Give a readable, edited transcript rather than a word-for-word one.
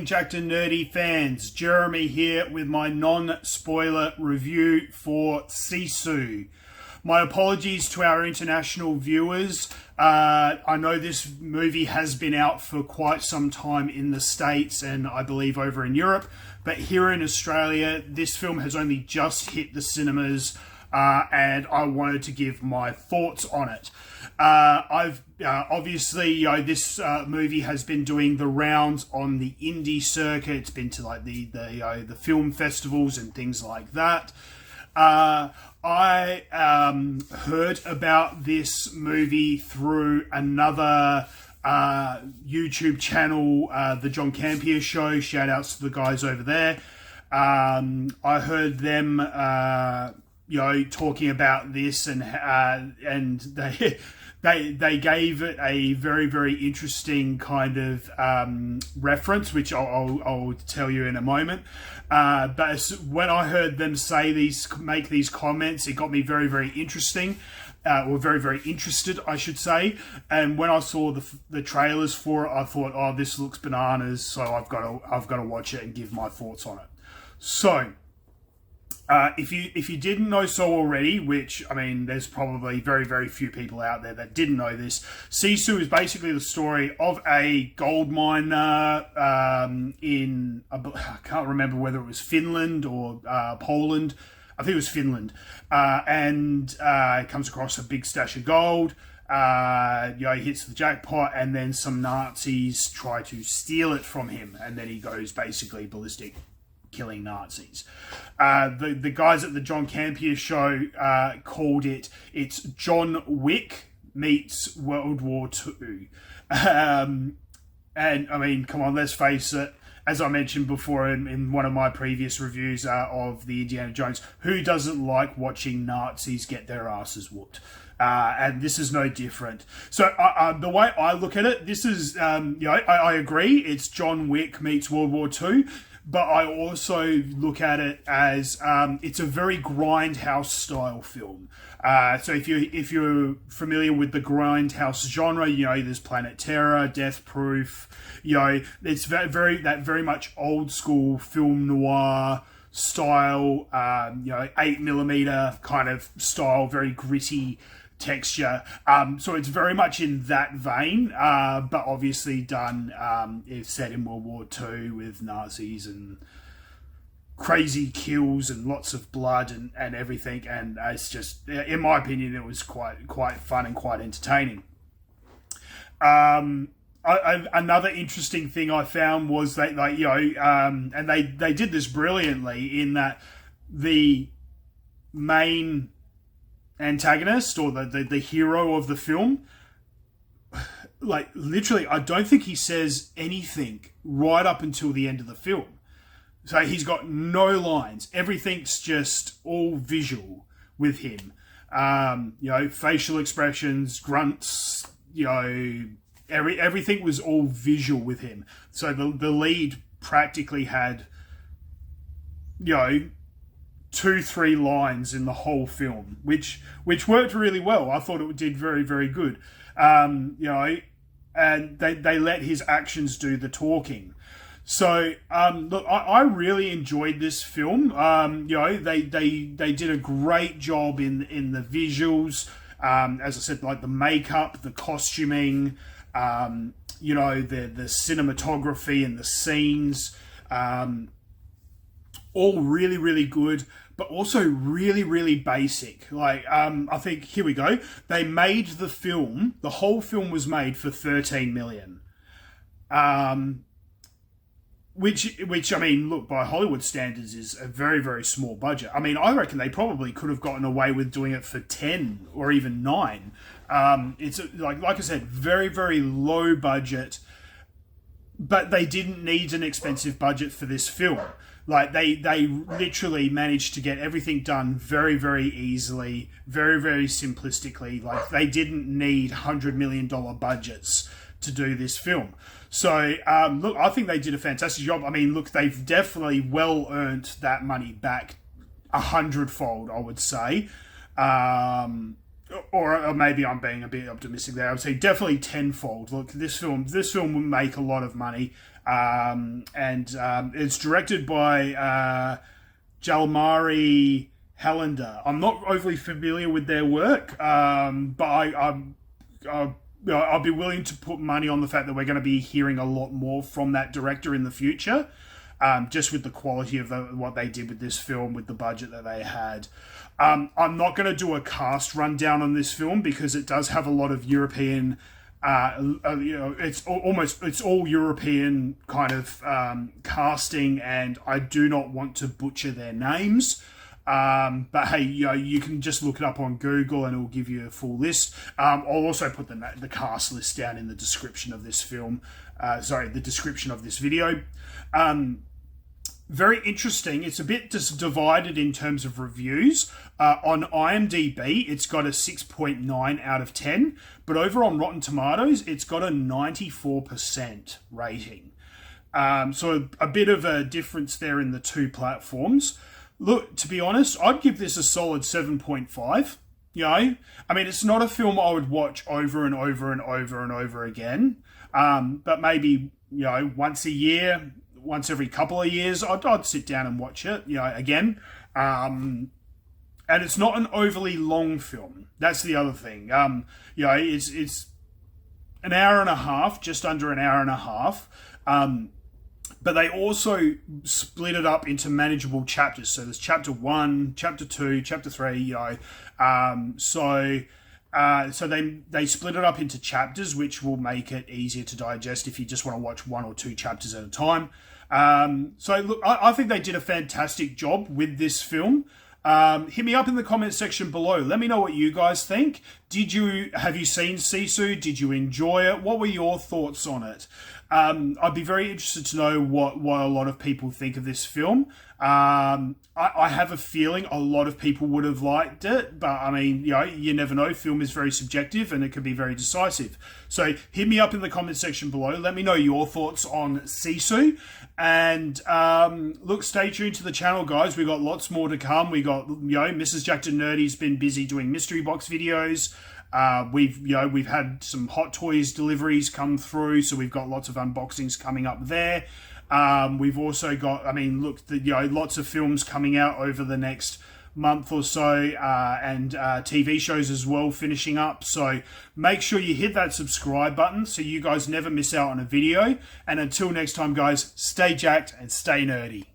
Morning Jackednnerdy fans, Jeremy here with my non-spoiler review for SISU. My apologies to our international viewers. I know this movie has been out for quite some time in the States and I believe over in Europe, but here in Australia, this film has only just hit the cinemas and I wanted to give my thoughts on it. Obviously, this movie has been doing the rounds on the indie circuit. It's been to like the film festivals and things like that. I heard about this movie through another YouTube channel, the John Campea Show. Shout outs to the guys over there. I heard them, talking about this, and they gave it a very, very interesting kind of reference, which I'll tell you in a moment. But when I heard them make these comments, it got me very, very interesting, or very, very interested, I should say. And when I saw the trailers for it, I thought, oh, this looks bananas, so I've got to watch it and give my thoughts on it. So, if you didn't know so already, which, I mean, there's probably very, very few people out there that didn't know this, SISU is basically the story of a gold miner in, I can't remember whether it was Finland or Poland. I think it was Finland. And comes across a big stash of gold. He hits the jackpot, and then some Nazis try to steal it from him. And then he goes basically ballistic, killing Nazis. The guys at the John Campea Show called it's John Wick meets World War II. And I mean, come on, let's face it, as I mentioned before in one of my previous reviews of the Indiana Jones, who doesn't like watching Nazis get their asses whooped? And this is no different. So the way I look at it, this is, I agree, it's John Wick meets World War II. But I also look at it as it's a very grindhouse style film. So if you're familiar with the grindhouse genre, there's Planet Terror, Death Proof. It's very much old school film noir style. 8mm kind of style, very gritty texture. So it's very much in that vein, but obviously done, it's set in World War II with Nazis and crazy kills and lots of blood and everything. And it's just, in my opinion, it was quite fun and quite entertaining. Another interesting thing I found was that, and they did this brilliantly in that the main antagonist or the hero of the film, like literally, I don't think he says anything right up until the end of the film. So he's got no lines. Everything's just all visual with him. Facial expressions, grunts, everything was all visual with him. So the lead practically had, 2-3 lines in the whole film, which worked really well. I thought it did very, very good. And they let his actions do the talking. So, look, I really enjoyed this film. They did a great job in the visuals. As I said, like the makeup, the costuming, the cinematography and the scenes, all really, really good, but also really, really basic. Like, I think, here we go. They made the whole film was made for $13 million. Which, I mean, look, by Hollywood standards is a very, very small budget. I mean, I reckon they probably could have gotten away with doing it for 10 or even 9. It's, like I said, very, very low budget, but they didn't need an expensive budget for this film. Like, they literally managed to get everything done very, very easily, very, very simplistically. Like, they didn't need $100 million budgets to do this film. So, look, I think they did a fantastic job. I mean, look, they've definitely well earned that money back 100-fold, I would say. or maybe I'm being a bit optimistic there. I would say definitely tenfold. Look, this film will make a lot of money, and it's directed by Jalmari Helander. I'm not overly familiar with their work, but I'll be willing to put money on the fact that we're going to be hearing a lot more from that director in the future, just with the quality of what they did with this film, with the budget that they had. I'm not going to do a cast rundown on this film because it does have a lot of European, it's all European kind of casting, and I do not want to butcher their names. But hey, you can just look it up on Google and it will give you a full list. I'll also put the cast list down in the description of this film. The description of this video. Very interesting. It's a bit divided in terms of reviews. On IMDB, it's got a 6.9 out of 10. But over on Rotten Tomatoes, it's got a 94% rating. So a bit of a difference there in the two platforms. Look, to be honest, I'd give this a solid 7.5. I mean, it's not a film I would watch over and over and over and over again. But maybe, once a year, once every couple of years, I'd sit down and watch it, again. And it's not an overly long film. That's the other thing. It's an hour and a half, just under an hour and a half. But they also split it up into manageable chapters. So there's chapter 1, chapter 2, chapter 3, So they split it up into chapters, which will make it easier to digest if you just want to watch 1 or 2 chapters at a time. So look, I think they did a fantastic job with this film. Hit me up in the comments section below. Let me know what you guys think. Have you seen SISU? Did you enjoy it? What were your thoughts on it? I'd be very interested to know what a lot of people think of this film. I have a feeling a lot of people would have liked it, but I mean, you never know. Film is very subjective and it can be very decisive. So hit me up in the comment section below. Let me know your thoughts on Sisu. And look, stay tuned to the channel, guys. We got lots more to come. We got, Mrs. Jackednerdy's been busy doing mystery box videos. We've had some Hot Toys deliveries come through, so we've got lots of unboxings coming up there. We've also got, lots of films coming out over the next month or so, and TV shows as well finishing up. So make sure you hit that subscribe button so you guys never miss out on a video. And until next time, guys, stay jacked and stay nerdy.